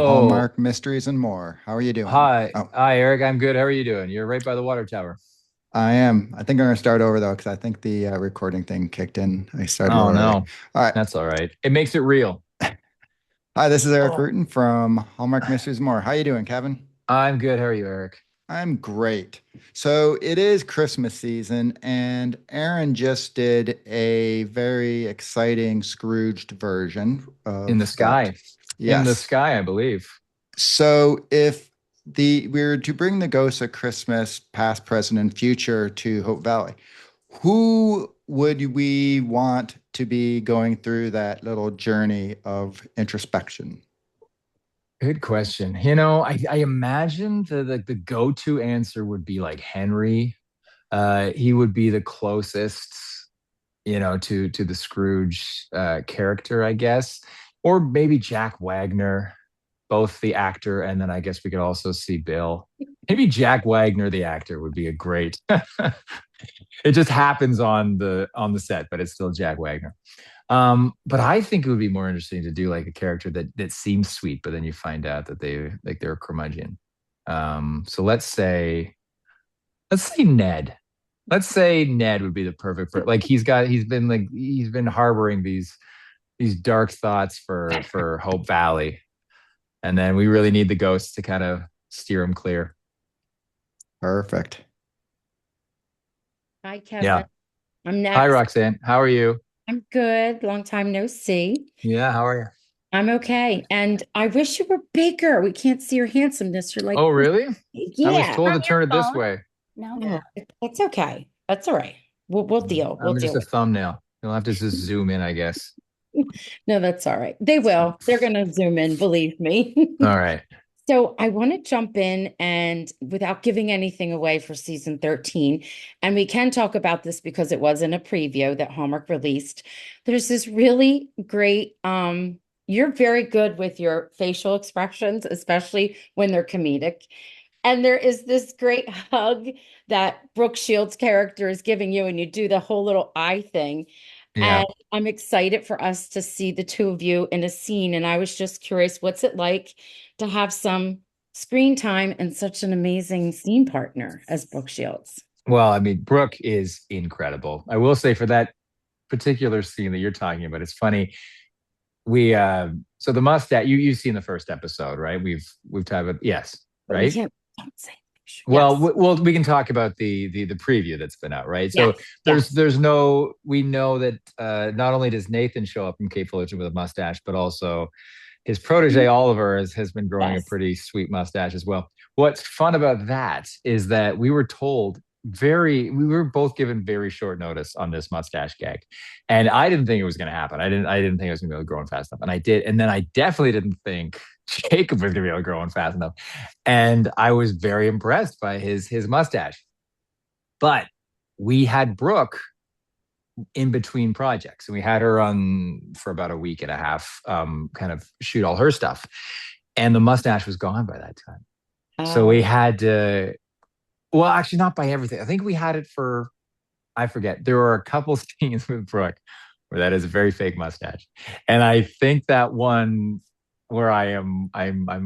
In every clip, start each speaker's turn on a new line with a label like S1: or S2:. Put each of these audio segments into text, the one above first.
S1: Oh,
S2: Hallmark Mysteries and More. How are you doing?
S1: hi.
S2: Oh,
S1: Hi, Eric. I'm good. How are you doing? You're right by the water tower.
S2: I am. I think I'm going to start over though, because I think the recording thing kicked in. I started a
S1: Oh,
S2: little early.
S1: no.
S2: All right.
S1: That's all right. It makes it real.
S2: Hi, this is Eric
S1: Oh.
S2: Rutan from Hallmark Mysteries and More. How you doing, Kevin?
S1: I'm good. How are you, Eric?
S2: I'm great. So it is Christmas season, and Aaron just did a very exciting Scrooged version
S1: In the
S2: of that.
S1: sky. In the
S2: Yes.
S1: sky, I believe.
S2: So if the we were to bring the ghosts of Christmas, past, present, and future to Hope Valley, who would we want to be going through that little journey of introspection?
S1: Good question. I imagine the go-to answer would be like Henry. He would be the closest, to the Scrooge character, I guess. Or maybe Jack Wagner, both the actor, and then I guess we could also see Bill. Maybe Jack Wagner, the actor, would be a great. It just happens on the set, but it's still Jack Wagner. But I think it would be more interesting to do like a character that seems sweet, but then you find out that they're a curmudgeon. So let's say Ned. Let's say Ned would be the perfect like he's been harboring these dark thoughts for Hope Valley, and then we really need the ghosts to kind of steer him clear.
S2: Perfect.
S3: Hi,
S1: Yeah.
S3: Kevin. I'm
S1: Hi,
S3: next.
S1: Roxanne. How are you?
S3: I'm good. Long time no see.
S1: Yeah. How are you?
S3: I'm okay. And I wish you were bigger. We can't see your handsomeness. You're like,
S1: Oh, really? I was
S3: yeah.
S1: told
S4: From
S1: to
S4: your
S1: turn it this
S4: phone?
S1: way.
S4: No,
S3: Yeah,
S4: no.
S3: it's okay. That's all right. We'll deal. We'll
S1: I'm just
S3: deal
S1: a
S3: with
S1: thumbnail. You'll have to just zoom in, I guess.
S3: it. No, that's all right. They will. They're gonna zoom in, believe me.
S1: All right.
S3: So I want to jump in and without giving anything away for season 13, and we can talk about this because it was in a preview that Hallmark released. There's this really great, you're very good with your facial expressions, especially when they're comedic. And there is this great hug that Brooke Shields' character is giving you, and you do the whole little eye thing.
S1: Yeah.
S3: And I'm excited for us to see the two of you in a scene. And I was just curious, what's it like to have some screen time and such an amazing scene partner as Brooke Shields?
S1: Well, I mean, Brooke is incredible. I will say for that particular scene that you're talking about, it's funny. We so the mustache you've seen the first episode, right? We've talked about yes,
S3: But we
S1: right?
S3: can't don't say
S1: Well,
S3: yes.
S1: we can talk about the preview that's been out, right? So
S3: Yes.
S1: there's
S3: Yes.
S1: there's no we know that not only does Nathan show up in Cape Fullerton with a mustache, but also his protege Oliver has been growing a
S3: Yes.
S1: pretty sweet mustache as well. What's fun about that is that we were both given very short notice on this mustache gag, and I didn't think it was going to happen. I didn't think I was going to be able to grow in fast enough, and I did. And then I definitely didn't think Jacob was going to be able to grow in fast enough, and I was very impressed by his mustache. But we had Brooke in between projects, and we had her on for about a week and a half, kind of shoot all her stuff, and the mustache was gone by that time. So we
S3: Oh,
S1: had to, well, actually, not by everything. I think we had it for, I forget. There were a couple scenes with Brooke where that is a very fake mustache, and I think that one where I'm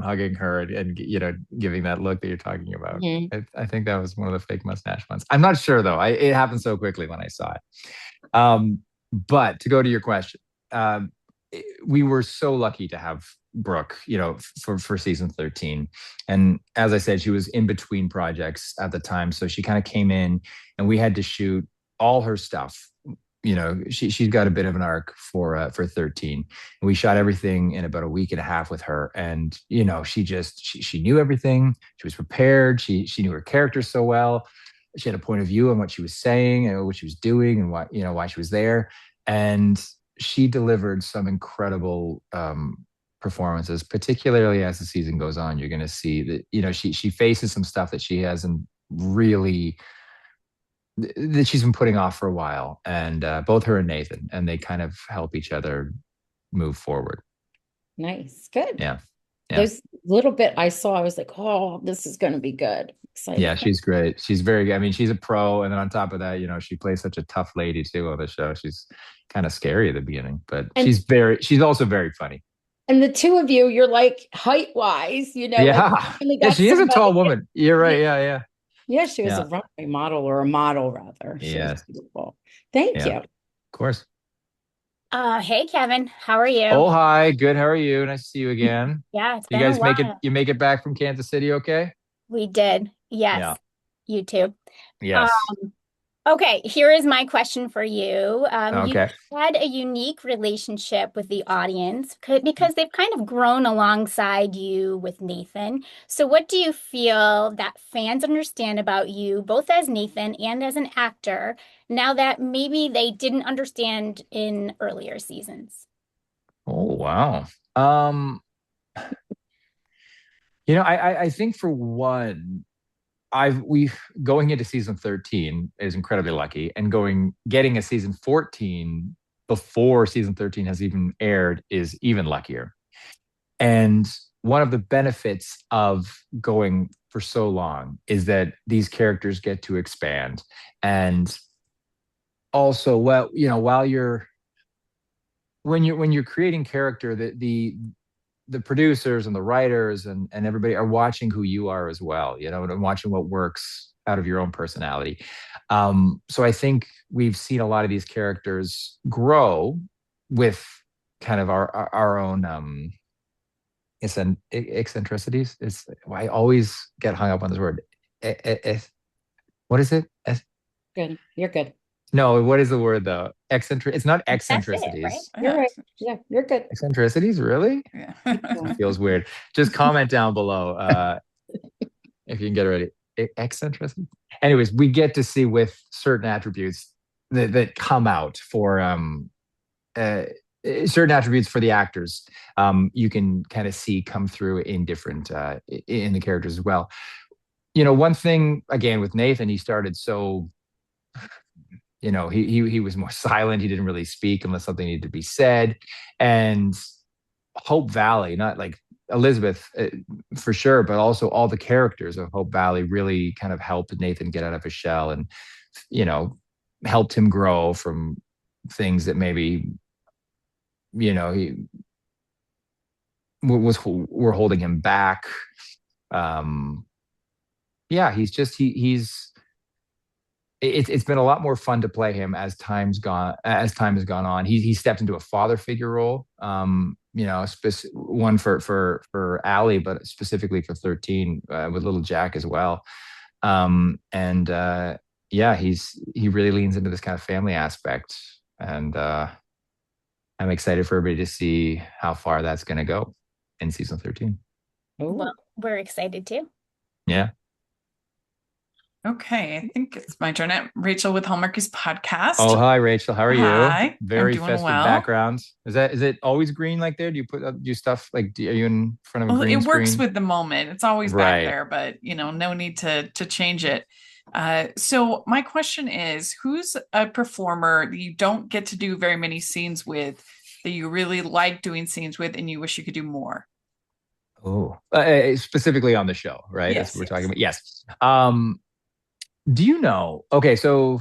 S1: hugging her and giving that look that you're talking about.
S3: mhm.
S1: I think that was one of the fake mustache ones. I'm not sure though. It happened so quickly when I saw it. But to go to your question, we were so lucky to have Brooke, for season 13. And as I said, she was in between projects at the time. So she kind of came in and we had to shoot all her stuff. She's got a bit of an arc for 13. And we shot everything in about a week and a half with her. And, she knew everything. She was prepared. She knew her character so well. She had a point of view on what she was saying and what she was doing and why she was there. And she delivered some incredible performances, particularly as the season goes on. You're going to see that, she faces some stuff that she hasn't really, that she's been putting off for a while. And both her and Nathan, and they kind of help each other move forward.
S3: Nice. Good.
S1: Yeah. Yeah.
S3: Those little bit I saw, I was like, oh, this is going to be good.
S1: Yeah,
S3: Excited.
S1: she's great. She's very good. I mean, she's a pro. And then on top of that, she plays such a tough lady too on the show. She's kind of scary at the beginning, but
S3: And
S1: she's also very funny.
S3: And the two of you, you're like height wise, like you
S1: Yeah.
S3: finally
S1: Yeah,
S3: got
S1: she is a tall
S3: somebody.
S1: woman. You're
S3: Yeah,
S1: right. Yeah, yeah.
S3: yeah, she was a
S1: Yeah.
S3: runway model or a model rather. She was
S1: Yes.
S3: beautiful. Thank
S1: Yeah.
S3: you.
S1: Of course.
S4: Hey Kevin, how are you?
S1: Oh, hi. Good. How are you? Nice to see you again.
S4: Yeah, it's
S1: You
S4: been a
S1: guys
S4: while.
S1: make it back from Kansas City okay?
S4: We did.
S1: Yeah.
S4: Yes, you too.
S1: Yes.
S4: Um, okay, here is my question for you. You
S1: Okay.
S4: had a unique relationship with the audience because they've kind of grown alongside you with Nathan. So, what do you feel that fans understand about you, both as Nathan and as an actor, now that maybe they didn't understand in earlier seasons?
S1: Oh, wow. Um, I think for one, we going into season 13 is incredibly lucky, and getting a season 14 before season 13 has even aired is even luckier. And one of the benefits of going for so long is that these characters get to expand. And also, well, while you're when you're creating character, the producers and the writers and everybody are watching who you are as well, and watching what works out of your own personality. So I think we've seen a lot of these characters grow with kind of our own eccentricities. I always get hung up on this word. E- e- e- what is it?
S3: Good. You're good.
S1: No, what is the word though? Eccentric. It's not
S4: That's it, right?
S1: eccentricities.
S3: You're right. Yeah, you're good.
S1: Eccentricities, really?
S5: Yeah.
S1: That feels weird. Just comment down below if you can get it ready. Eccentricity. Anyways, we get to see with certain attributes that come out for uh, certain attributes for the actors. You can kind of see come through in different in the characters as well. One thing again with Nathan, he started so he was more silent. He didn't really speak unless something needed to be said. And Hope Valley, not like Elizabeth for sure, but also all the characters of Hope Valley really kind of helped Nathan get out of his shell, and you know helped him grow from things that maybe he were holding him back. um yeah, he's it's been a lot more fun to play him as time has gone on. He stepped into a father figure role, one for Allie, but specifically for 13 with little Jack as well. And yeah, he really leans into this kind of family aspect, and I'm excited for everybody to see how far that's going to go in season 13.
S4: Well, we're excited too.
S1: Yeah.
S5: Okay, I think it's my turn. Rachel with Hallmark's podcast.
S1: Oh, hi, Rachel. How are you?
S5: Hi,
S1: Very
S5: I'm doing
S1: festive
S5: well.
S1: background. Is it always green like there? Do you put do stuff like? Are you in front of a
S5: Well,
S1: green
S5: it works
S1: screen?
S5: with the moment. It's always
S1: Right.
S5: back there, but no need to change it. So my question is, who's a performer that you don't get to do very many scenes with that you really like doing scenes with and you wish you could do more?
S1: Oh, specifically on the show, right? That's
S5: Yes,
S1: what we're
S5: yes.
S1: talking about. Yes. Do you know? Okay, so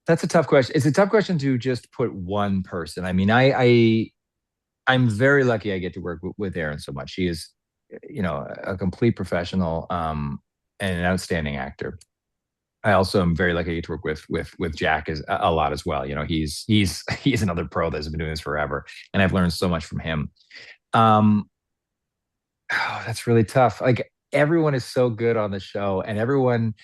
S1: that's a tough question. It's a tough question to just put one person. I mean, I'm very lucky I get to work with Erin so much. She is, a complete professional, and an outstanding actor. I also am very lucky to get to work with Jack as a lot as well. He's he's another pro that's been doing this forever, and I've learned so much from him. Um, that's really tough. Like everyone is so good on the show, and everyone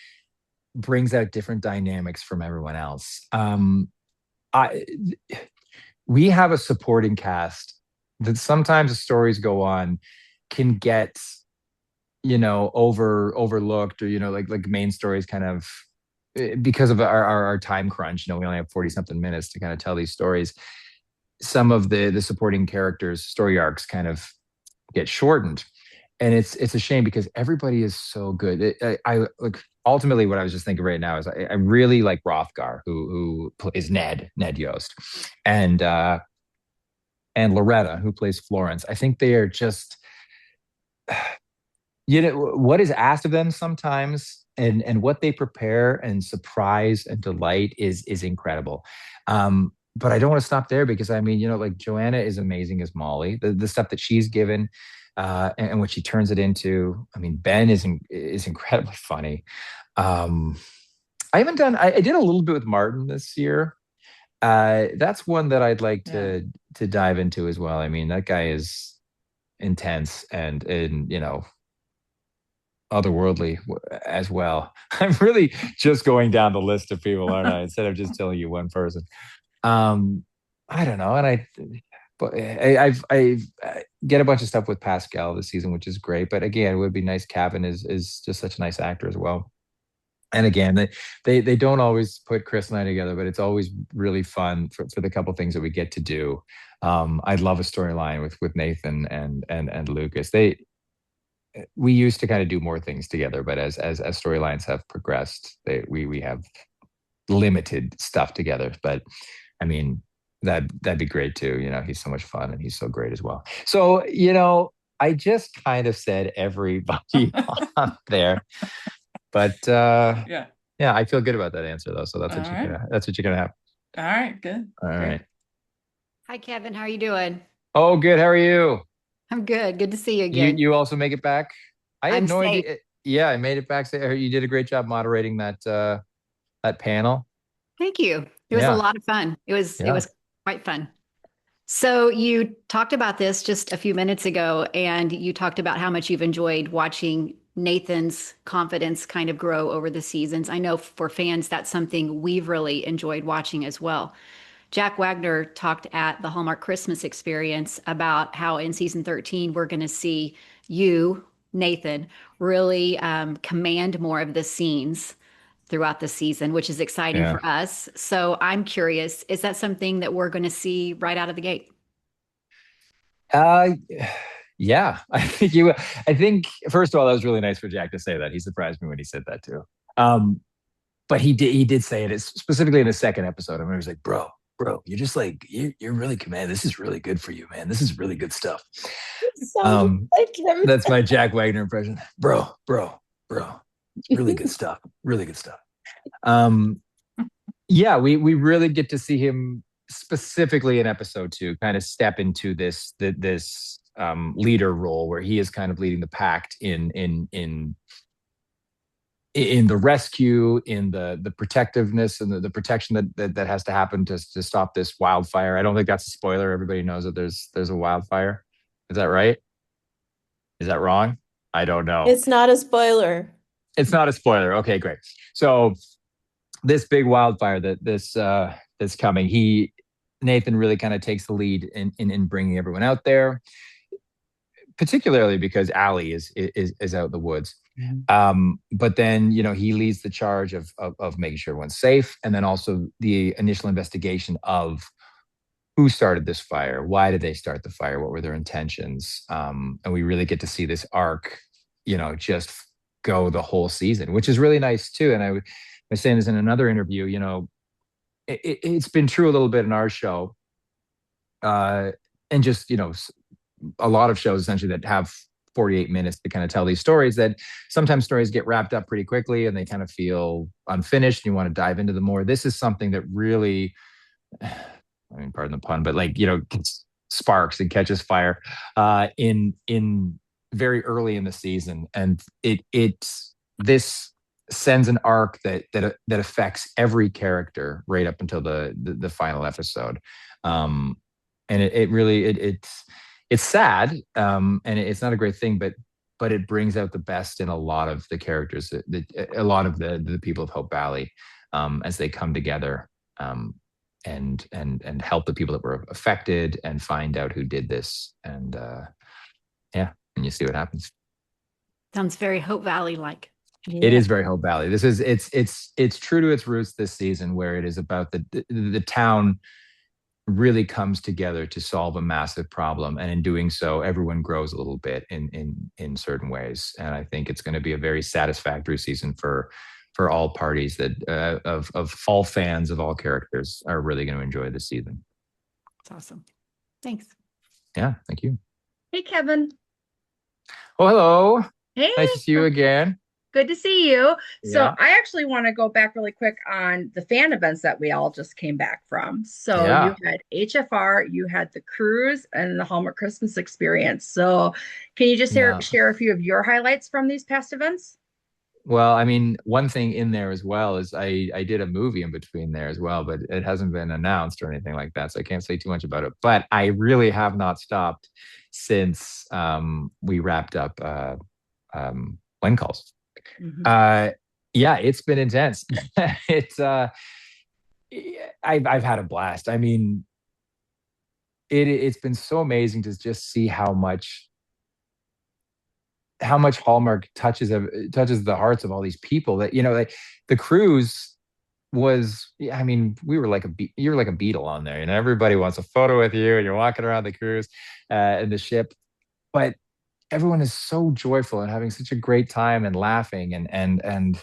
S1: brings out different dynamics from everyone else. I We have a supporting cast that sometimes the stories go on can get overlooked, or like main stories kind of because of our time crunch. We only have 40 something minutes to kind of tell these stories. Some of the supporting characters story arcs kind of get shortened, and it's a shame because everybody is so good. I like ultimately what I was just thinking right now is I really like Rothgar, who plays Ned Yost, and Loretta, who plays Florence. I think they are just what is asked of them sometimes, and what they prepare and surprise and delight is incredible. but I don't want to stop there because I mean, like Joanna is amazing as Molly. The stuff that she's given, and what she turns it into. I mean, Ben is incredibly funny. Um, I haven't done. I did a little bit with Martin this year. That's one that I'd like
S5: Yeah.
S1: to dive into as well. I mean, that guy is intense and otherworldly as well. I'm really just going down the list of people, aren't I? Instead of just telling you one person. Um, I don't know, and but I get a bunch of stuff with Pascal this season, which is great. But again, it would be nice. Cavan is just such a nice actor as well. And again, they don't always put Chris and I together, but it's always really fun for the couple things that we get to do. I'd love a storyline with Nathan and Lucas. We used to kind of do more things together, but as storylines have progressed, we have limited stuff together. But I mean, that'd be great too. He's so much fun and he's so great as well. So, I just kind of said everybody on there, but
S5: Yeah.
S1: yeah, I feel good about that answer though. So that's
S5: All
S1: what
S5: right.
S1: that's what you're gonna have.
S5: All right. Good.
S1: All
S5: Great.
S1: right.
S6: Hi, Kevin. How are you doing?
S1: Oh, good. How are you?
S6: I'm good. Good to see you
S1: You
S6: again.
S1: you also make it back? I had
S6: I'm
S1: no
S6: safe.
S1: idea. Yeah, I made it back. You did a great job moderating that panel.
S6: Thank you. It was a
S1: Yeah.
S6: lot of fun. It
S1: Yeah.
S6: was quite fun. So you talked about this just a few minutes ago, and you talked about how much you've enjoyed watching Nathan's confidence kind of grow over the seasons. I know for fans, that's something we've really enjoyed watching as well. Jack Wagner talked at the Hallmark Christmas Experience about how in season 13, we're going to see you, Nathan, really command more of the scenes throughout the season, which is exciting
S1: Yeah.
S6: for us. So I'm curious, is that something that we're going to see right out of the gate?
S1: Uh, yeah, I think first of all, that was really nice for Jack to say that. He surprised me when he said that too. But he did say it specifically in the second episode. I mean, he was like, bro, you're just like, you're really command. This is really good for you, man. This is really good stuff.
S3: Sounds like him.
S1: That's my Jack Wagner impression. Bro. It's really good stuff. Really good stuff. Yeah, we really get to see him specifically in episode 2 kind of step into this leader role where he is kind of leading the pact in the rescue, in the protectiveness and the protection that has to happen to stop this wildfire. I don't think that's a spoiler. Everybody knows that there's a wildfire. Is that right? Is that wrong? I don't know.
S7: It's not a spoiler.
S1: It's not a spoiler. Okay, great. So this big wildfire that's coming, Nathan really kind of takes the lead in bringing everyone out there, particularly because Allie is out in the woods. But then, he leads the charge of making sure everyone's safe. And then also the initial investigation of who started this fire. Why did they start the fire? What were their intentions? And we really get to see this arc, just go the whole season, which is really nice too. And I was saying this in another interview, it's been true a little bit in our show. And just, a lot of shows essentially that have 48 minutes to kind of tell these stories, that sometimes stories get wrapped up pretty quickly and they kind of feel unfinished. And you want to dive into them more. This is something that really, I mean, pardon the pun, but sparks and catches fire in very early in the season. And this sends an arc that affects every character right up until the final episode. And it really it's sad, and it's not a great thing, but it brings out the best in a lot of the characters, a lot of the people of Hope Valley, as they come together, and help the people that were affected and find out who did this. And and you see what happens.
S6: Sounds very Hope Valley like.
S1: It is very Hope Valley. It's true to its roots this season, where it is about the town really comes together to solve a massive problem, and in doing so, everyone grows a little bit in certain ways. And I think it's going to be a very satisfactory season for all parties that of all fans of all characters are really going to enjoy this season.
S6: It's awesome. Thanks.
S1: Yeah, thank you.
S8: Hey, Kevin.
S1: Oh, hello.
S8: Hey.
S1: Nice to see you again.
S7: Good to see you. So
S1: Yeah.
S7: I actually want to go back really quick on the fan events that we all just came back from. So you
S1: Yeah.
S7: had HFR, you had the cruise, and the Hallmark Christmas experience. So can you just
S1: Yeah.
S7: share a few of your highlights from these past events?
S1: Well, I mean, one thing in there as well is I did a movie in between there as well, but it hasn't been announced or anything like that, so I can't say too much about it. But I really have not stopped since we wrapped up When Calls.
S7: Mhm.
S1: Uh, yeah, it's been intense. It's I've had a blast. I mean, it's been so amazing to just see how much Hallmark touches the hearts of all these people that like the cruise was. Yeah, I mean, you were like a beetle on there, and everybody wants a photo with you, and you're walking around the cruise and the ship, but everyone is so joyful and having such a great time and laughing and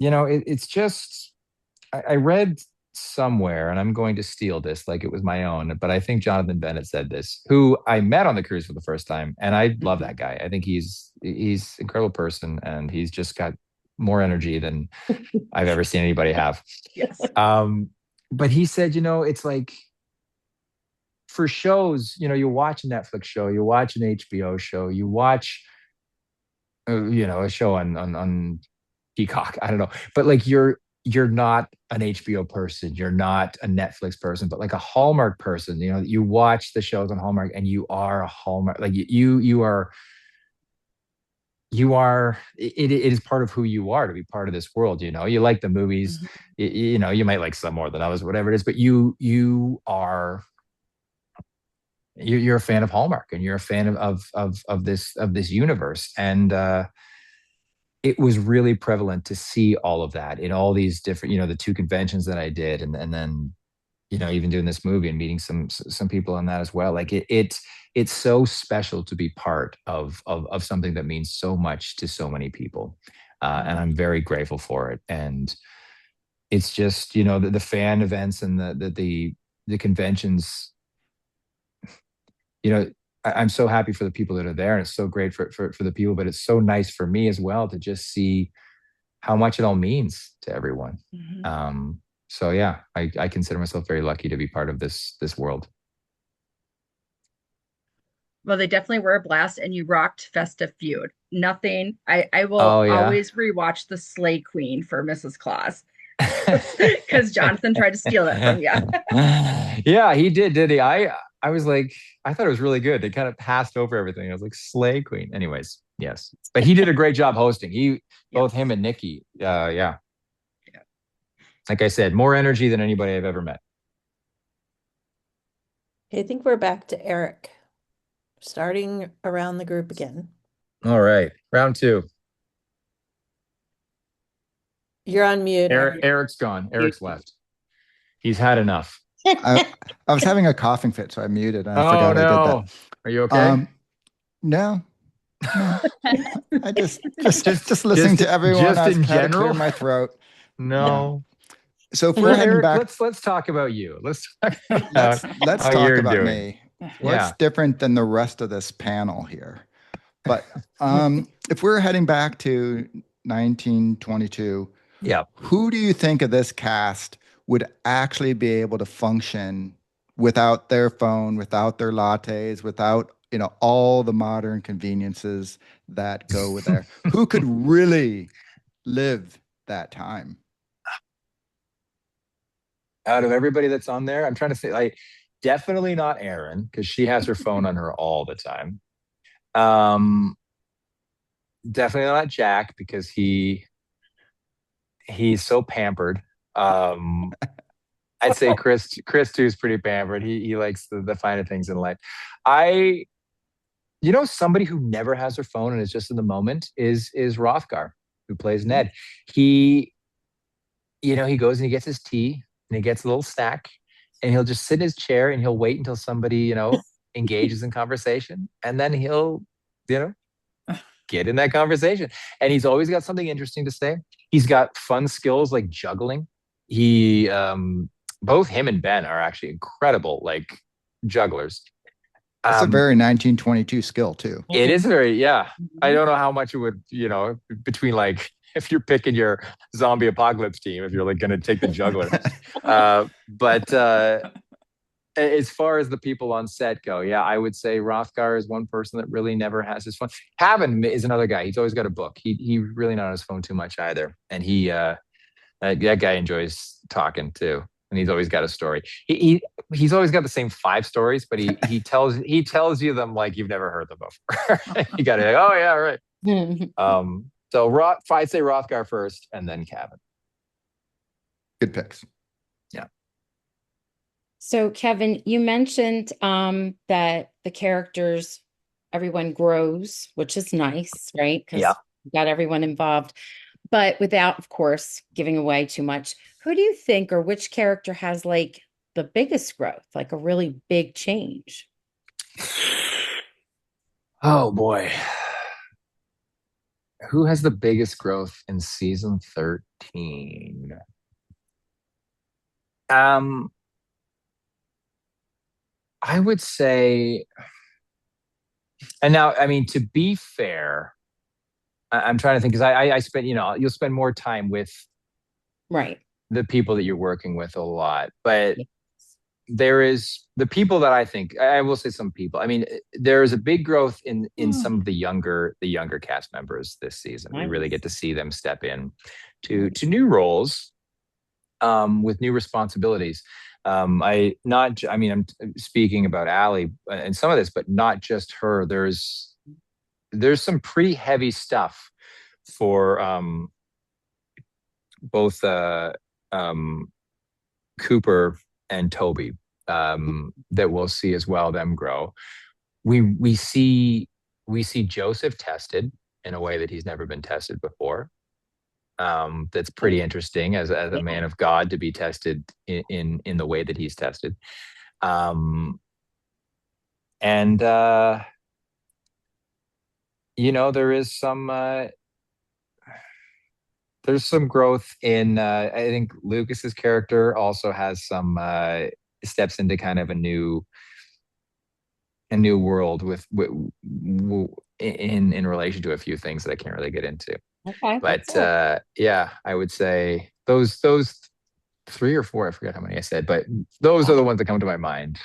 S1: it's just I read somewhere, and I'm going to steal this like it was my own, but I think Jonathan Bennett said this, who I met on the cruise for the first time, and I love
S7: Mhm.
S1: that guy. I think he's an incredible person, and he's just got more energy than I've ever seen anybody have.
S7: Yes.
S1: But he said, it's like for shows, you watch a Netflix show, you watch an HBO show, you watch a show on Peacock. I don't know, but like you're not an HBO person, you're not a Netflix person, but like a Hallmark person. You watch the shows on Hallmark, and you are a Hallmark. Like you are. It is part of who you are to be part of this world. You like the movies.
S7: Mhm.
S1: You might like some more than others, whatever it is, but you are. You're a fan of Hallmark, and you're a fan of this universe, and it was really prevalent to see all of that in all these different, the two conventions that I did, and then, even doing this movie and meeting some people on that as well. Like it's so special to be part of something that means so much to so many people, and
S7: Mhm.
S1: I'm very grateful for it. And it's just, the fan events and the conventions. you know, I'm so happy for the people that are there, and it's so great for the people, but it's so nice for me as well to just see how much it all means to everyone.
S7: Mhm.
S1: So yeah, I consider myself very lucky to be part of this world.
S7: Well, they definitely were a blast, and you rocked Festive Feud. Nothing. I will
S1: Oh yeah.
S7: always rewatch the Slay Queen for Mrs. Claus because Jonathan tried to steal that from you.
S1: Yeah, he did he? I was like, I thought it was really good. They kind of passed over everything. I was like, Slay Queen. Anyways, yes. But he did a great job hosting. Both him
S7: Yes.
S1: and Nikki. Yeah.
S7: Yeah.
S1: Like I said, more energy than anybody I've ever met.
S8: Okay, I think we're back to Eric, starting around the group again.
S1: All right. Round two.
S8: You're on mute.
S1: Eric's gone. Eric's left. He's had enough.
S2: I was having a coughing fit, so I muted and I
S1: Oh
S2: forgot I did
S1: no.
S2: that.
S1: Are you okay?
S2: No, no. I just listening to everyone.
S1: Just
S2: I
S1: in
S2: had to clear
S1: general?
S2: my throat.
S1: No.
S2: So if
S1: Well,
S2: we're heading
S1: Eric,
S2: back,
S1: let's talk about you. Let's talk about
S2: let's
S1: how
S2: talk
S1: you're
S2: about
S1: doing.
S2: me.
S1: Yeah.
S2: What's different than the rest of this panel here? But if we're heading back to 1922,
S1: Yeah.
S2: who do you think of this cast would actually be able to function without their phone, without their lattes, without all the modern conveniences that go with there? Who could really live that time?
S1: Out of everybody that's on there, I'm trying to say, like, definitely not Erin, because she has her phone on her all the time. Definitely not Jack, because he's so pampered. I'd say Chris too is pretty pampered. He likes the finer things in life. I somebody who never has her phone and is just in the moment is Rothgar, who plays Ned. He goes and he gets his tea and he gets a little snack, and he'll just sit in his chair and he'll wait until somebody, engages in conversation, and then he'll, you know, get in that conversation. And he's always got something interesting to say. He's got fun skills like juggling. Both him and Ben are actually incredible, like, jugglers.
S2: That's a
S1: Um,
S2: very 1922 skill too.
S1: it is very, yeah. I
S3: Mhm.
S1: don't know how much it would, between like if you're picking your zombie apocalypse team, if you're like going to take the juggler. But as far as the people on set go, yeah, I would say Rothgar is one person that really never has his phone. Cavan is another guy. He's always got a book. He really not on his phone too much either, and that guy enjoys talking too, and he's always got a story. He's always got the same 5 stories, but he tells you them like you've never heard them before. You got to like, oh yeah, right. So I'd say Rothgar first, and then Cavan.
S2: Good picks.
S1: Yeah.
S3: So, Kevin, you mentioned that the characters, everyone grows, which is nice, right? Because
S1: Yeah.
S3: you got everyone involved, but without, of course, giving away too much. Who do you think, or which character has like the biggest growth, like a really big change?
S1: Oh boy. Who has the biggest growth in season 13? I would say, and now, I mean, to be fair, I'm trying to think because I spend, you'll spend more time with
S3: Right.
S1: the people that you're working with a lot, but
S3: Yes.
S1: there is the people that I think I will say some people. I mean, there is a big growth in some of the younger cast members this season. We really
S3: Nice.
S1: get to see them step in to new roles, with new responsibilities. I'm speaking about Allie and some of this, but not just her. There's some pretty heavy stuff for both Cooper and Toby, that we'll see as well them grow. We see Joseph tested in a way that he's never been tested before. That's pretty interesting as a
S3: Yeah.
S1: man of God to be tested in the way that he's tested. And there is there's some growth in I think Lucas's character also has some steps into kind of a new world in relation to a few things that I can't really get into.
S3: Okay.
S1: But
S3: That's it.
S1: yeah, I would say those 3 or 4, I forget how many I said, but those are the ones that come to my mind.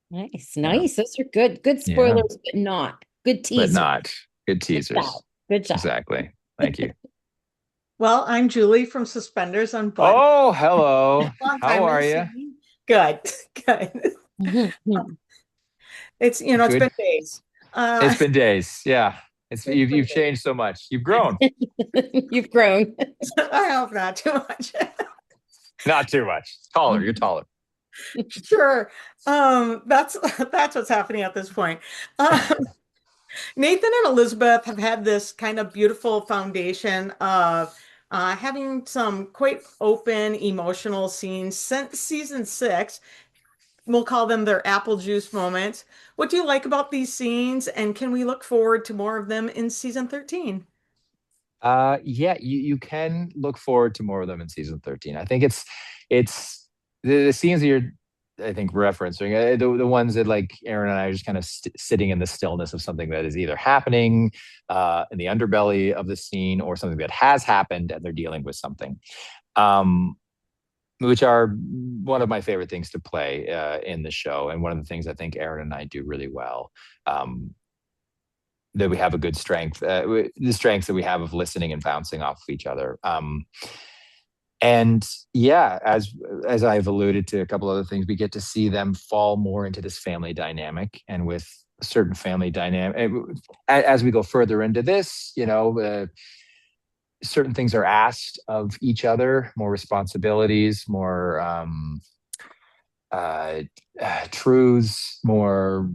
S3: Nice.
S1: Yeah.
S3: Nice. Those are good. Good
S1: Yeah.
S3: spoilers, but not good
S1: But
S3: teasers.
S1: not good
S3: Good
S1: teasers.
S3: job. Good job.
S1: Exactly. Thank you.
S9: Well, I'm Julie from Suspenders on Button.
S1: Oh, hello.
S9: Long
S1: How
S9: time no
S1: are you?
S9: see. Good, good. It's it's
S1: Good.
S9: been days.
S1: It's been days. Yeah.
S9: It's
S1: You've
S9: been
S1: changed so much. You've grown.
S3: You've grown.
S9: I hope not too much.
S1: Not too much. Taller. You're taller.
S9: Sure. That's what's happening at this point. Nathan and Elizabeth have had this kind of beautiful foundation of having some quite open emotional scenes since season 6. We'll call them their apple juice moments. What do you like about these scenes, and can we look forward to more of them in season 13?
S1: Yeah, you can look forward to more of them in season 13. I think it's the scenes that you're, I think, referencing, the ones that like Aaron and I are just kind of sitting in the stillness of something that is either happening in the underbelly of the scene or something that has happened and they're dealing with something, which are one of my favorite things to play in the show, and one of the things I think Aaron and I do really well. That we have a good strength, the strengths that we have of listening and bouncing off of each other. And yeah, as I've alluded to a couple other things, we get to see them fall more into this family dynamic, and with certain family dynamic, as we go further into this, certain things are asked of each other, more responsibilities, more truths, more,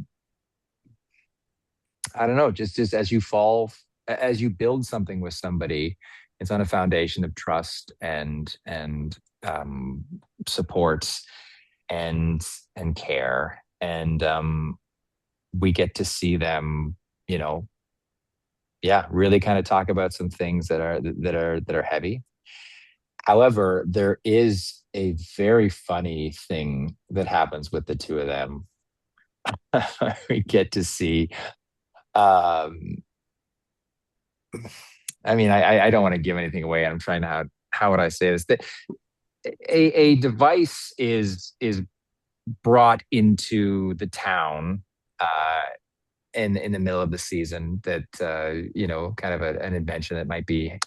S1: I don't know, just as you build something with somebody, it's on a foundation of trust and support and care. And we get to see them, really kind of talk about some things that are heavy. However, there is a very funny thing that happens with the two of them we get to see. Um, I mean, I don't want to give anything away. I'm trying to how would I say this? That a device is brought into the town in the middle of the season that kind of an invention that might be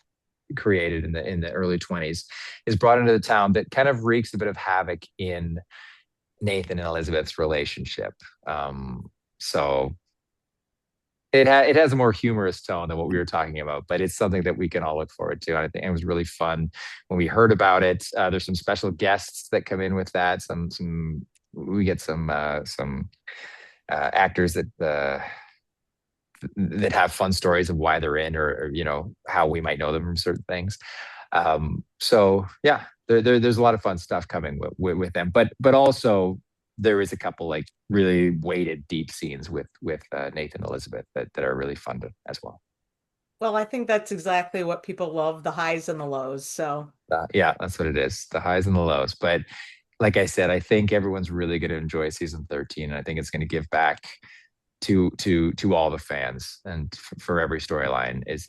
S1: created in the early 20s is brought into the town that kind of wreaks a bit of havoc in Nathan and Elizabeth's relationship. So it has a more humorous tone than what we were talking about, but it's something that we can all look forward to. And I think it was really fun when we heard about it. There's some special guests that come in with that. We get some actors that have fun stories of why they're in, or how we might know them from certain things. So yeah, there's a lot of fun stuff coming with them, but also there is a couple like really weighted deep scenes with Nathan and Elizabeth that are really fun as well.
S9: Well, I think that's exactly what people love, the highs and the lows. So
S1: yeah, that's what it is, the highs and the lows. But like I said, I think everyone's really going to enjoy season 13, and I think it's going to give back to all the fans, and for every storyline. It's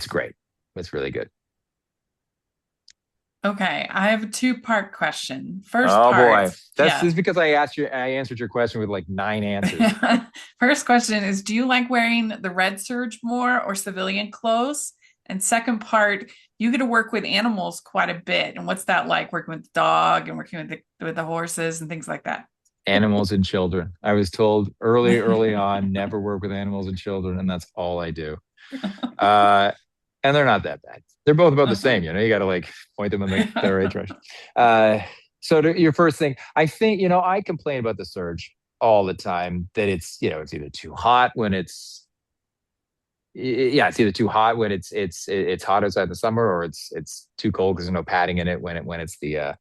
S1: great. It's really good.
S5: Okay, I have a two-part question. First
S1: oh
S5: part,
S1: boy, that's just because I answered your question with like 9 answers.
S5: First question is, do you like wearing the red serge more or civilian clothes? And second part, you get to work with animals quite a bit, and what's that like, working with the dog and working with the horses and things like that?
S1: Animals and children. I was told early on, never work with animals and children, and that's all I do. And they're not that bad. They're both about the same. You got to like point them in the right direction. So to your first thing, I think, I complain about the surge all the time, that it's either too hot when it's either too hot when it's hot outside in the summer, or it's too cold because there's no padding in it when it's the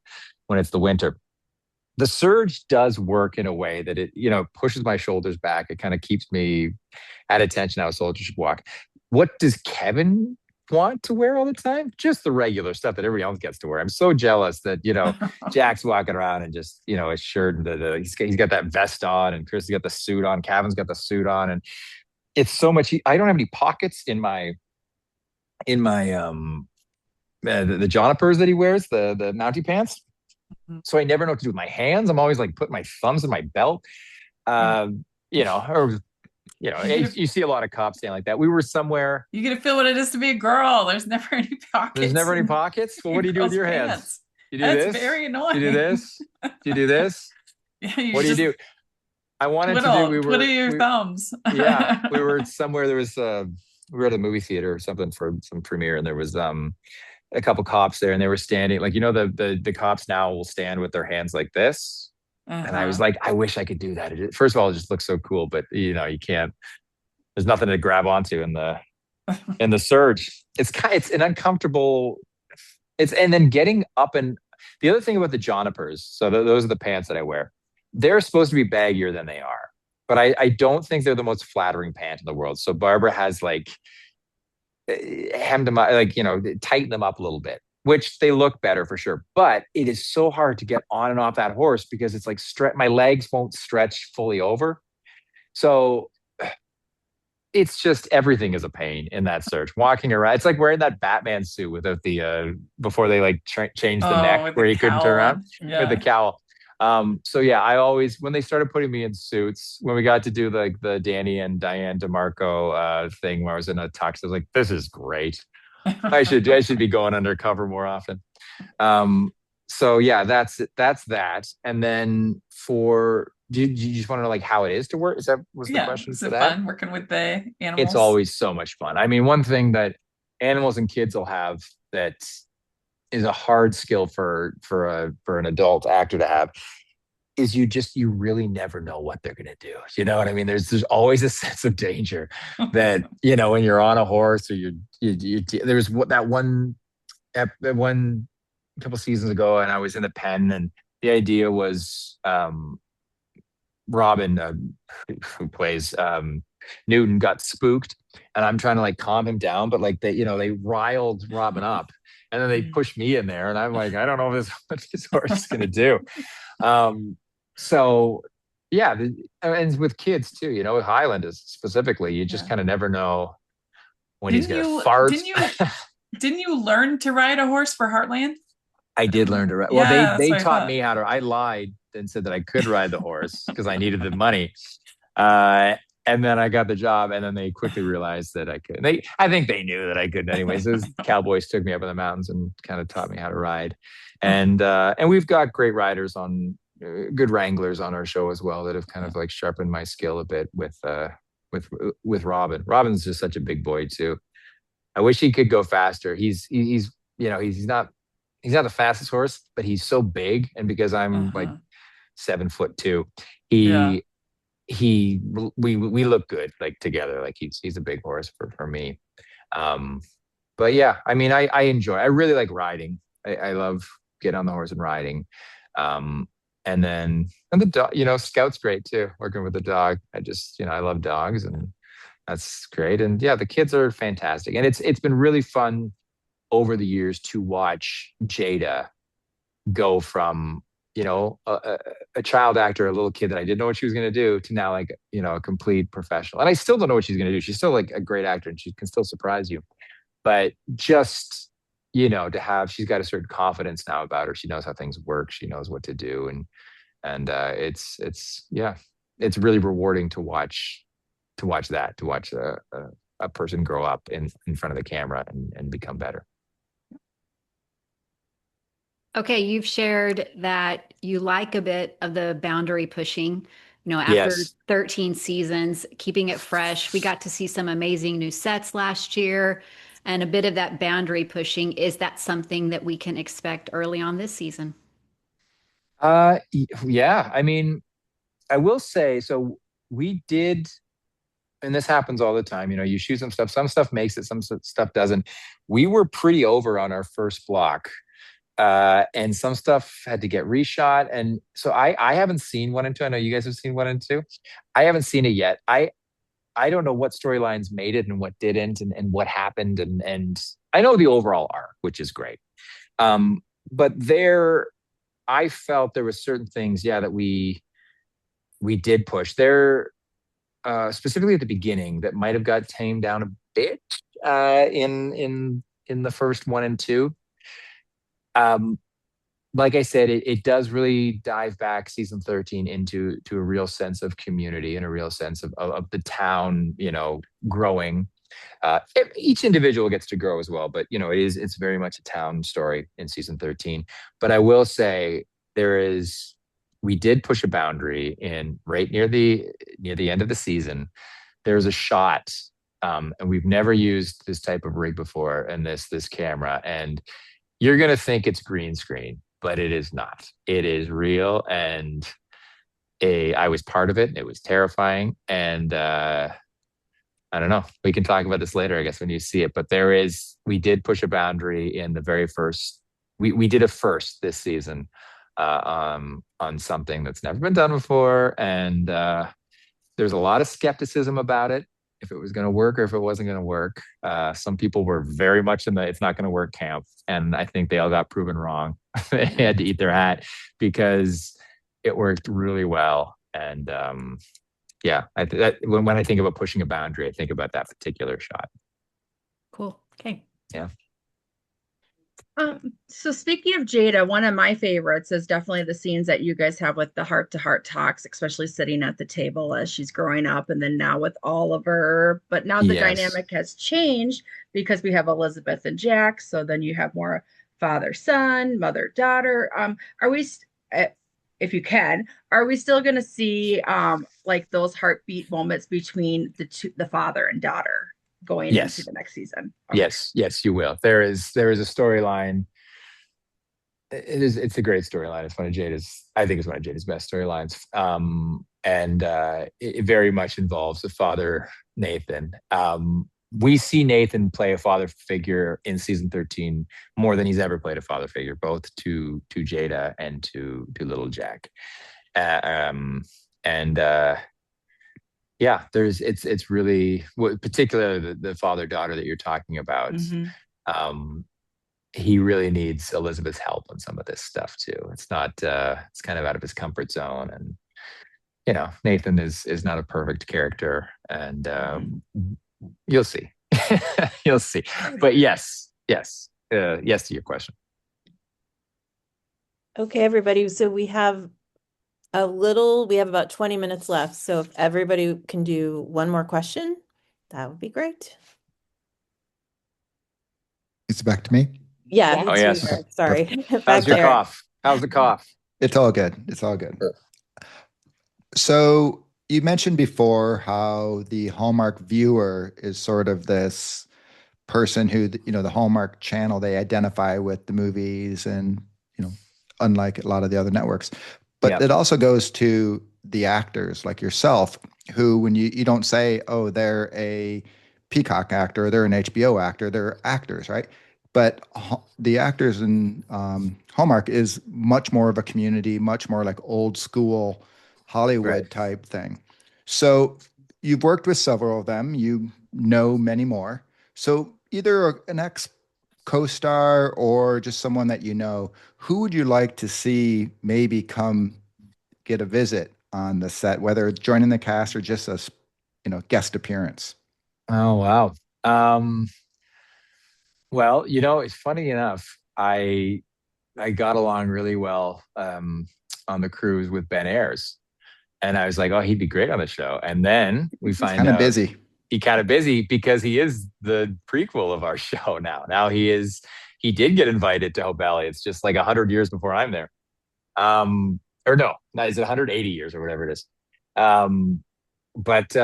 S1: winter. The surge does work in a way that it pushes my shoulders back. It kind of keeps me at attention how a soldier should walk. What does Kevin want to wear all the time? Just the regular stuff that everybody else gets to wear. I'm so jealous that Jack's walking around and just his shirt, and he's got that vest on, and Chris has got the suit on, Kevin's got the suit on, and it's so much. I don't have any pockets in my the jonipers that he wears, the mounty pants. So I never know what to do with my hands. I'm always like putting my thumbs in my belt. You see a lot of cops staying like that. We were somewhere.
S5: You get to feel what it is to be a girl. There's never any pockets.
S1: There's never any pockets. Well, what do you do with your hands? You do this.
S5: That's very annoying.
S1: You do this. You do this.
S5: Yeah,
S1: what do you do? I wanted to do.
S5: Twiddle your thumbs.
S1: Yeah, we were somewhere. There was we were at a movie theater or something for some premiere, and there was a couple cops there, and they were standing like the cops now will stand with their hands like this. And I was like, I wish I could do that. First of all, it just looks so cool, but you can't. There's nothing to grab onto in the surge. It's an uncomfortable. And then getting up, and the other thing about the jonipers. So those are the pants that I wear. They're supposed to be baggier than they are, but I don't think they're the most flattering pant in the world. So Barbara has like hemmed them up, like tighten them up a little bit, which they look better for sure. But it is so hard to get on and off that horse because it's like my legs won't stretch fully over. So it's just everything is a pain in that surge. Walking around, it's like wearing that Batman suit without the before they like change the neck where you couldn't turn around with the cowl. So yeah, I always, when they started putting me in suits, when we got to do like the Danny and Diane DeMarco thing where I was in a tux, I was like, this is great. I should be going undercover more often. So yeah, that's that. And then do you just want to know like how it is to work? Was the question for that?
S5: Fun working with the animals?
S1: It's always so much fun. I mean, one thing that animals and kids will have that is a hard skill for an adult actor to have is you really never know what they're going to do. You know what I mean? There's always a sense of danger that, when you're on a horse or there's that one couple seasons ago, and I was in the pen, and the idea was, Robin, who plays, Newton, got spooked, and I'm trying to like calm him down, but like they riled Robin up, and then they pushed me in there, and I'm like, I don't know what this horse is going to do. So yeah, and with kids too, with Highlanders specifically, you just
S5: Yeah.
S1: kind of never know when he's
S5: Didn't
S1: gonna
S5: you
S1: fart.
S5: didn't you learn to ride a horse for Heartland?
S1: I did learn to ride. Well,
S5: Yeah, that's
S1: they
S5: what I
S1: taught
S5: thought.
S1: me how to. I lied and said that I could ride the horse because I needed the money. Uh, and then I got the job, and then they quickly realized that I could. I think they knew that I couldn't. Anyways, those cowboys took me up in the mountains and kind of taught me how to ride. And we've got great riders on, good wranglers on our show as well that have kind of like sharpened my skill a bit with Robin. Robin's just such a big boy too. I wish he could go faster. He's not the fastest horse, but he's so big, and because I'm like 7'2",
S5: Yeah.
S1: we look good like together. Like he's a big horse for me. But yeah, I mean, I really like riding. I love getting on the horse and riding. And the dog, Scout's great too. Working with the dog, I love dogs, and that's great. And yeah, the kids are fantastic, and it's been really fun over the years to watch Jada go from a child actor, a little kid that I didn't know what she was going to do, to now like a complete professional. And I still don't know what she's going to do. She's still like a great actor, and she can still surprise you. But just she's got a certain confidence now about her. She knows how things work. She knows what to do, and it's really rewarding to watch a person grow up in front of the camera and become better.
S6: Okay, you've shared that you like a bit of the boundary pushing, after
S1: Yes.
S6: 13 seasons, keeping it fresh. We got to see some amazing new sets last year and a bit of that boundary pushing. Is that something that we can expect early on this season?
S1: Yeah. I mean, I will say, so we did, and this happens all the time. You shoot some stuff makes it, some stuff doesn't. We were pretty over on our first block. And some stuff had to get reshot. And so I haven't seen 1 and 2. I know you guys have seen 1 and 2. I haven't seen it yet. I don't know what storylines made it and what didn't, and what happened. And I know the overall arc, which is great. But I felt there were certain things, that we did push there, specifically at the beginning, that might have got tamed down a bit, in the first 1 and 2. Like I said, it does really dive back season 13 into a real sense of community and a real sense of the town, growing. Each individual gets to grow as well, but it's very much a town story in season 13. But I will say we did push a boundary in right near the end of the season. There's a shot, and we've never used this type of rig before, and this camera, and you're going to think it's green screen, but it is not. It is real. And I was part of it. It was terrifying. And I don't know. We can talk about this later, I guess, when you see it. But we did push a boundary in the very first, we did a first this season, on something that's never been done before. And there's a lot of skepticism about it, if it was going to work or if it wasn't going to work. Some people were very much in the it's not going to work camp. And I think they all got proven wrong. They had to eat their hat because it worked really well. And when I think about pushing a boundary, I think about that particular shot.
S6: Cool. Okay.
S1: Yeah.
S7: So speaking of Jada, one of my favorites is definitely the scenes that you guys have with the heart-to-heart talks, especially sitting at the table as she's growing up, and then now with Oliver. But now the dynamic has changed because we have Elizabeth and Jack. So then you have more father-son, mother-daughter. Are we, if you can, are we still going to see like those heartbeat moments between the father and daughter going into the next season?
S1: Okay. Yes, you will. There is a storyline. It's a great storyline. I think it's one of Jada's best storylines. And it very much involves the father, Nathan. We see Nathan play a father figure in season 13 more than he's ever played a father figure, both to Jada and to little Jack. Yeah, it's really, particularly the father-daughter that you're talking about. Mm-hmm. He really needs Elizabeth's help on some of this stuff too. It's not, it's kind of out of his comfort zone, and Nathan is not a perfect character, and you'll see. You'll see. But yes to your question.
S8: Okay, everybody. So we have about 20 minutes left. So if everybody can do one more question, that would be great.
S2: It's back to me.
S8: Yeah.
S1: Oh, yes.
S8: Okay. Sorry.
S1: How's your cough? How's the cough?
S2: It's all good. It's all good. So you mentioned before how the Hallmark viewer is sort of this person who, the Hallmark channel, they identify with the movies and, unlike a lot of the other networks. But it also goes to the actors like yourself, who when you don't say, oh, they're a Peacock actor, or they're an HBO actor, they're actors, right? But the actors in Hallmark is much more of a community, much more like old school Hollywood type thing. So you've worked with several of them, you know many more. So either an ex co-star or just someone that who would you like to see maybe come get a visit on the set, whether joining the cast or just a guest appearance?
S1: Oh, wow. Well, it's funny enough, I got along really well on the cruise with Ben Ayers. And I was like, oh, he'd be great on the show. And then we find out
S2: busy.
S1: He's kind of busy because he is the prequel of our show now. Now he did get invited to Hope Valley. It's just like 100 years before I'm there. Or no, is it 180 years or whatever it is? But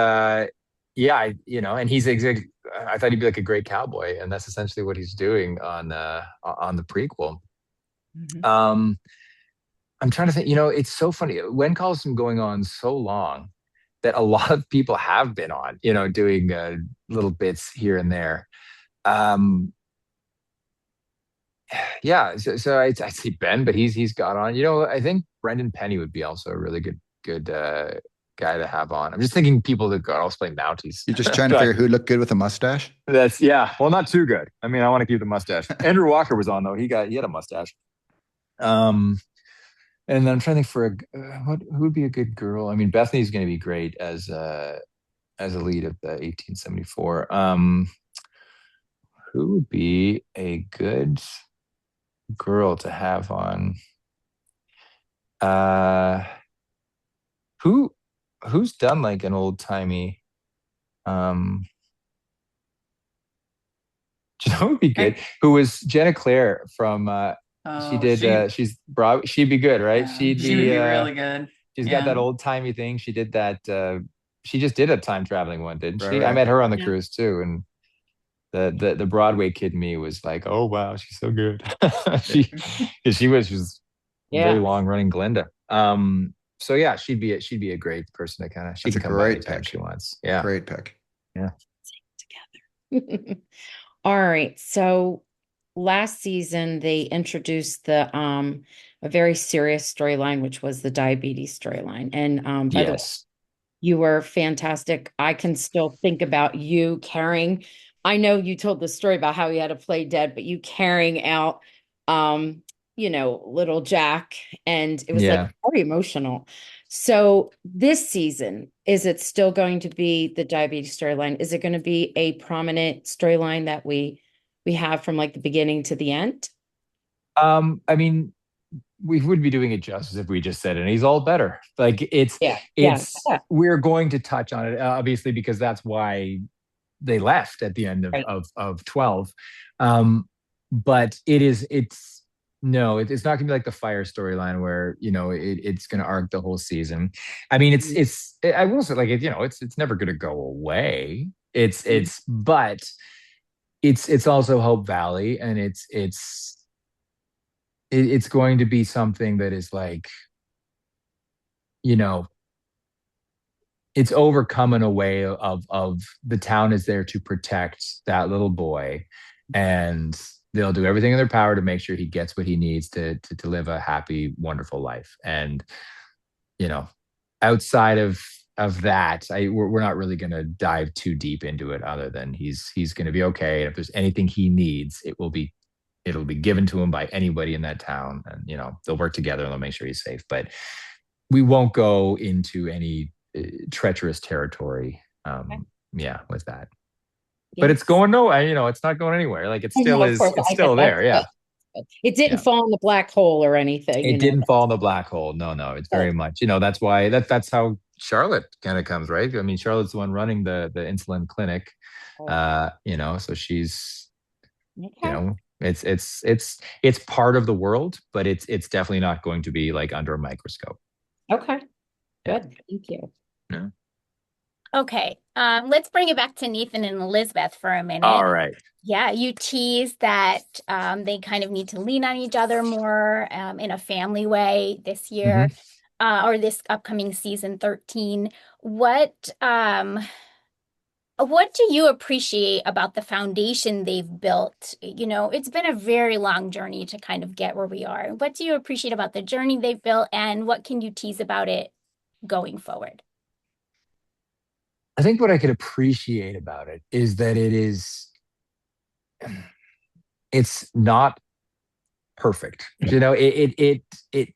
S1: yeah, and I thought he'd be like a great cowboy, and that's essentially what he's doing on the prequel. Mm-hmm. I'm trying to think, it's so funny. When Call's been going on so long that a lot of people have been on, doing little bits here and there. Yeah, so I see Ben, but he's got on. I think Brendan Penny would be also a really good guy to have on. I'm just thinking people that got also play Mounties.
S2: You're just trying to figure who looked good with a mustache?
S1: Well, not too good. I mean, I want to keep the mustache. Andrew Walker was on though. He had a mustache. And then I'm trying to think for who would be a good girl. I mean, Bethany's going to be great as a lead of the 1874. Who would be a good girl to have on? Who's done like an old timey? Do you know who would be good? Who was Jenna Claire from? She did. She's broad. She'd be good, right?
S5: Yeah, she'd be really good.
S1: She's got that old timey thing. She did that. She just did a time traveling one, didn't she?
S2: Right.
S1: I met her on the cruise too, and the Broadway kid in me was like, "Oh wow, she's so good." she was very long running Glinda. So yeah, she'd be a great person to kind of. She can come by anytime she wants. Yeah,
S2: great pick.
S1: Yeah.
S3: Together. All right, so last season they introduced a very serious storyline, which was the diabetes storyline. And by the way, you were fantastic. I can still think about you carrying. I know you told the story about how you had to play dead, but you carrying out little Jack, and it was like very emotional. So this season, is it still going to be the diabetes storyline? Is it going to be a prominent storyline that we have from like the beginning to the end?
S1: I mean, we would be doing it justice if we just said it. And he's all better. Like we're going to touch on it, obviously, because that's why they left at the end of 12. But it's not going to be like the Fire storyline where, it's going to arc the whole season. I mean, I will say, like, it's never going to go away. But it's also Hope Valley, and it's going to be something that is like, it's overcome in a way of the town is there to protect that little boy, and they'll do everything in their power to make sure he gets what he needs to live a happy, wonderful life. And, outside of that, we're not really going to dive too deep into it, other than he's going to be okay. And if there's anything he needs, it'll be given to him by anybody in that town, and they'll work together and they'll make sure he's safe. But we won't go into any treacherous territory. With that. But it's going nowhere. It's not going anywhere. Like it still is. It's still there. Yeah.
S3: It didn't fall in the black hole or anything.
S1: It didn't fall in the black hole. No. It's very much. That's why that's how Charlotte kind of comes, right? I mean, Charlotte's the one running the insulin clinic. So she's. It's part of the world, but it's definitely not going to be like under a microscope.
S3: Okay. Good. Thank you.
S1: Yeah.
S4: Okay. Let's bring it back to Nathan and Elizabeth for a minute.
S1: All right.
S4: Yeah, you teased that they kind of need to lean on each other more in a family way this year, or this upcoming season 13. What do you appreciate about the foundation they've built? It's been a very long journey to kind of get where we are. What do you appreciate about the journey they've built, and what can you tease about it going forward?
S1: I think what I could appreciate about it is that it's not perfect. It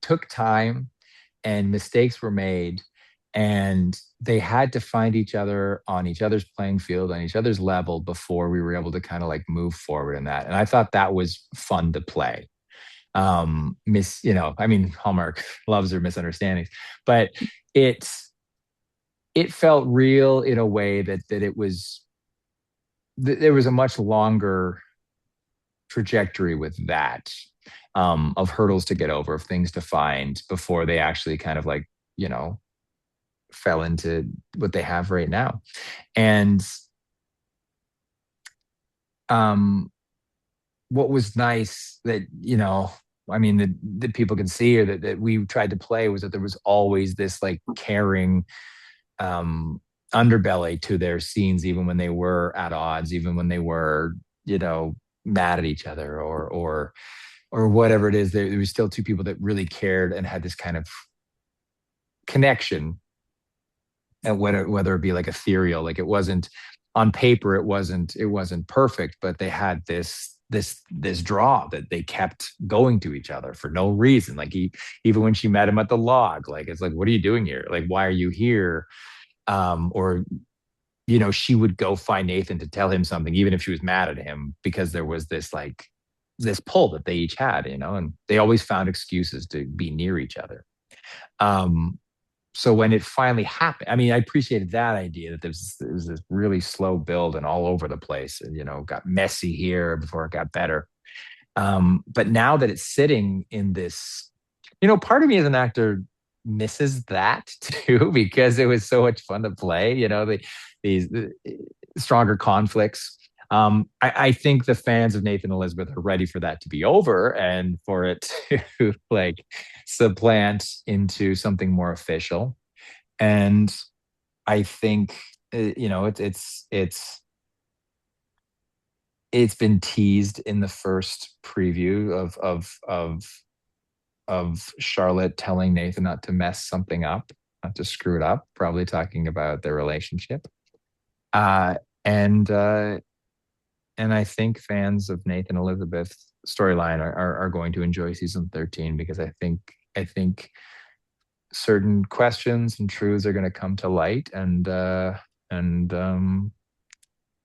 S1: took time and mistakes were made, and they had to find each other on each other's playing field, on each other's level before we were able to kind of like move forward in that. And I thought that was fun to play. Hallmark loves their misunderstandings, but it felt real in a way that there was a much longer trajectory with that, of hurdles to get over, of things to find before they actually kind of like, fell into what they have right now. And what was nice that, that people can see, or that we tried to play, was that there was always this like caring underbelly to their scenes, even when they were at odds, even when they were, mad at each other or whatever it is. There was still two people that really cared and had this kind of connection. And whether it be like ethereal, like it wasn't on paper, it wasn't perfect, but they had this draw that they kept going to each other for no reason. Like even when she met him at the log, like, it's like, what are you doing here? Like, why are you here? Or she would go find Nathan to tell him something, even if she was mad at him, because there was this pull that they each had, and they always found excuses to be near each other. So when it finally happened, I appreciated that idea, that there was this really slow build and all over the place, and got messy here before it got better. But now that it's sitting in this, part of me as an actor misses that too, because it was so much fun to play. These stronger conflicts. I think the fans of Nathan and Elizabeth are ready for that to be over and for it to like supplant into something more official. And I think it's been teased in the first preview of Charlotte telling Nathan not to mess something up, not to screw it up, probably talking about their relationship. And I think fans of Nathan and Elizabeth's storyline are going to enjoy season 13, because I think certain questions and truths are going to come to light, and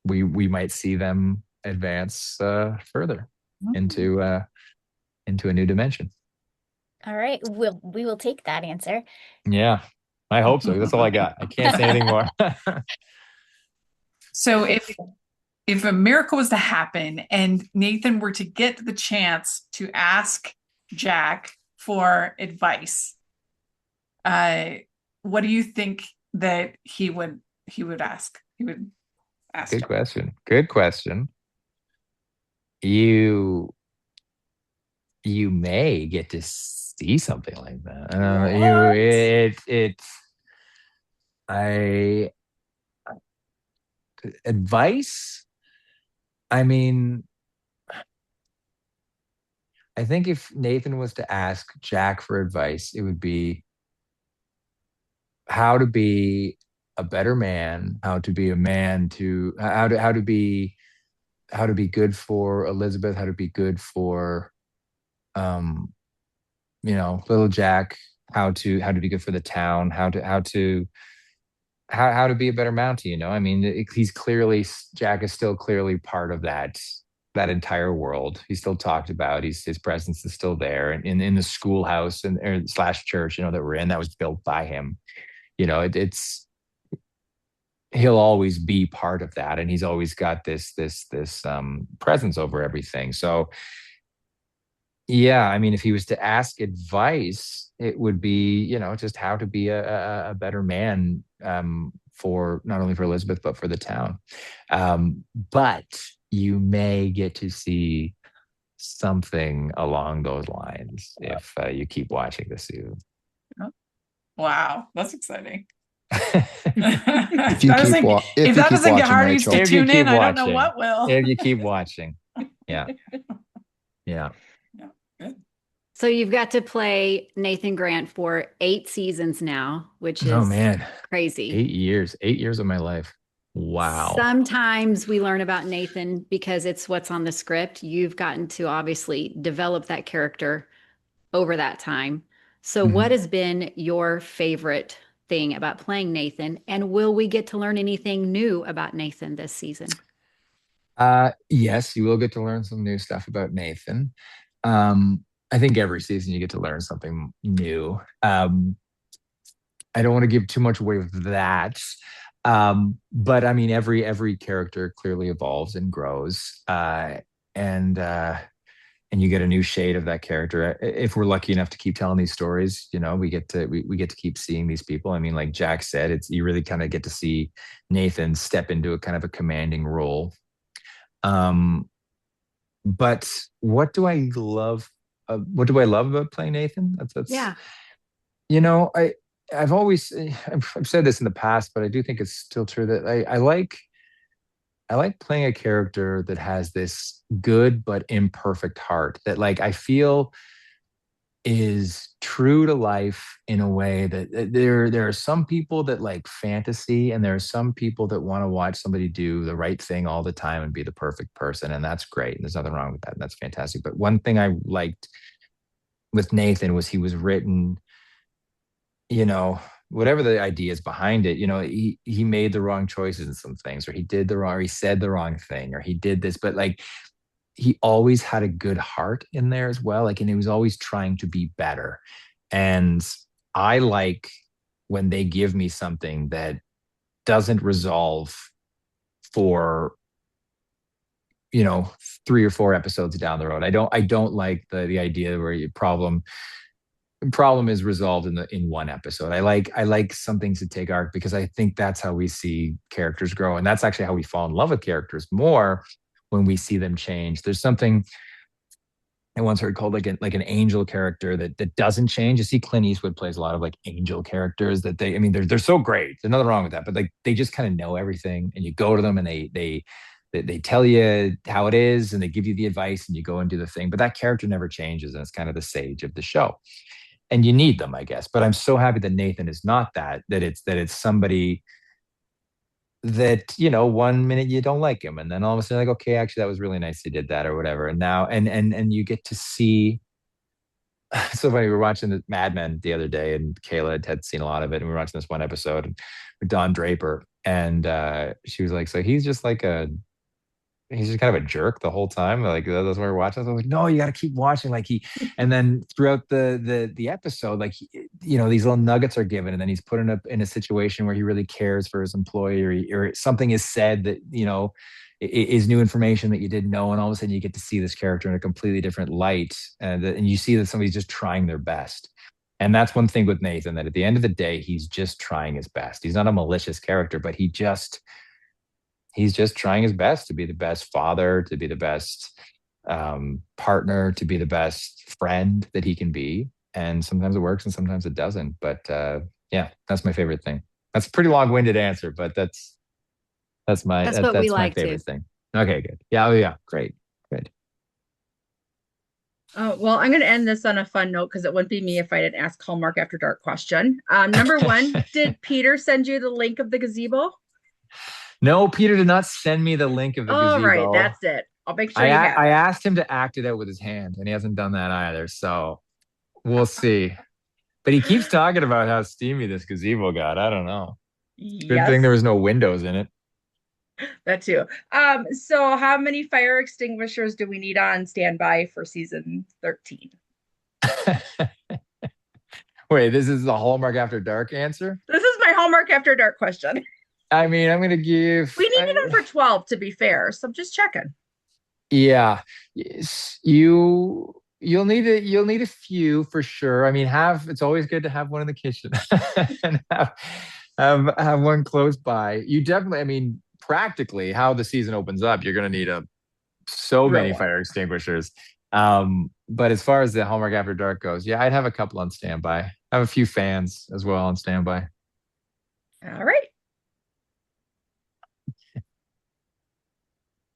S1: we might see them advance further into a new dimension.
S4: All right, we will take that answer.
S1: Yeah, I hope so. That's all I got. I can't say anything more.
S5: So if a miracle was to happen and Nathan were to get the chance to ask Jack for advice, what do you think that he would ask? He would ask.
S1: Good question. Good question. You may get to see something like that. Advice. I think if Nathan was to ask Jack for advice, it would be how to be a better man, how to be a man, how to be good for Elizabeth, how to be good for little Jack, how to be good for the town, how to be a better Mountie. I mean, Jack is still clearly part of that entire world. He's still talked about. His presence is still there, and in the schoolhouse and or slash church, that we're in, that was built by him. It's he'll always be part of that, and he's always got this presence over everything. So yeah, I mean, if he was to ask advice, it would be, just how to be a better man, for not only for Elizabeth but for the town. But you may get to see something along those lines if you keep watching the season.
S5: Wow, that's exciting.
S2: If you keep
S5: if that doesn't get Hardy's to tune in, I don't know
S1: watching.
S5: what will.
S1: If you keep watching. Yeah. Yeah.
S5: Good.
S6: So you've got to play Nathan Grant for 8 seasons now, which is crazy.
S1: 8 years. 8 years of my life. Wow.
S6: Sometimes we learn about Nathan because it's what's on the script. You've gotten to obviously develop that character over that time. So what has been your favorite thing about playing Nathan? And will we get to learn anything new about Nathan this season?
S1: Yes, you will get to learn some new stuff about Nathan. I think every season you get to learn something new. I don't want to give too much away with that. But I mean, every character clearly evolves and grows. And you get a new shade of that character. If we're lucky enough to keep telling these stories, we get to keep seeing these people. I mean, like Jack said, you really kind of get to see Nathan step into a kind of a commanding role. But what do I love? What do I love about playing Nathan? That's
S6: yeah.
S1: I've said this in the past, but I do think it's still true that I like playing a character that has this good but imperfect heart that, like, I feel is true to life in a way that there are some people that like fantasy, and there are some people that want to watch somebody do the right thing all the time and be the perfect person, and that's great, and there's nothing wrong with that, and that's fantastic. But one thing I liked with Nathan was he was written, whatever the ideas behind it, he made the wrong choices in some things, or he said the wrong thing, or he did this, but like he always had a good heart in there as well. Like, and he was always trying to be better. And I like when they give me something that doesn't resolve for, 3 or 4 episodes down the road. I don't like the idea where your problem is resolved in one episode. I like something to take arc, because I think that's how we see characters grow, and that's actually how we fall in love with characters more, when we see them change. There's something I once heard called like an angel character that doesn't change. You see, Clint Eastwood plays a lot of like angel characters that they're so great. There's nothing wrong with that, but like they just kind of know everything, and you go to them and they tell you how it is, and they give you the advice, and you go and do the thing. But that character never changes, and it's kind of the sage of the show. And you need them, I guess. But I'm so happy that Nathan is not that it's somebody that, 1 minute you don't like him, and then all of a sudden, like, okay, actually that was really nice he did that, or whatever. And now and you get to see. So funny, we were watching the Mad Men the other day, and Kayla had seen a lot of it, and we were watching this one episode with Don Draper, and she was like, so he's just kind of a jerk the whole time. Like, that's what we're watching. So I was like, no, you got to keep watching. Like and then throughout the episode, like, these little nuggets are given, and then he's put in a situation where he really cares for his employee, or something is said that, is new information that you didn't know. And all of a sudden you get to see this character in a completely different light. And you see that somebody's just trying their best. And that's one thing with Nathan, that at the end of the day, he's just trying his best. He's not a malicious character, but he's just trying his best to be the best father, to be the best partner, to be the best friend that he can be. And sometimes it works and sometimes it doesn't. But yeah, that's my favorite thing. That's a pretty long-winded answer, but that's my favorite thing. Okay, good. Yeah, oh yeah, great. Good.
S7: Well, I'm going to end this on a fun note, because it wouldn't be me if I didn't ask Hallmark After Dark question. Number one, did Peter send you the link of the gazebo?
S1: No, Peter did not send me the link of the gazebo.
S7: All right, that's it. I'll make sure
S1: I asked him to act it out with his hand, and he hasn't done that either. So we'll see. But he keeps talking about how steamy this gazebo got. I don't know. Good thing
S7: Yes,
S1: there was no windows in it.
S7: that too. So how many fire extinguishers do we need on standby for season 13?
S1: Wait, this is the Hallmark After Dark answer?
S7: This is my Hallmark After Dark question.
S1: I mean, I'm gonna give.
S7: We needed them for 12 to be fair, so I'm just checking.
S1: Yeah, you'll need a few for sure. I mean, it's always good to have one in the kitchen and have one close by. You definitely, I mean, practically how the season opens up, you're gonna need so
S7: Real
S1: many
S7: one.
S1: fire extinguishers. But as far as the Hallmark After Dark goes, yeah, I'd have a couple on standby. I have a few fans as well on standby.
S7: All right.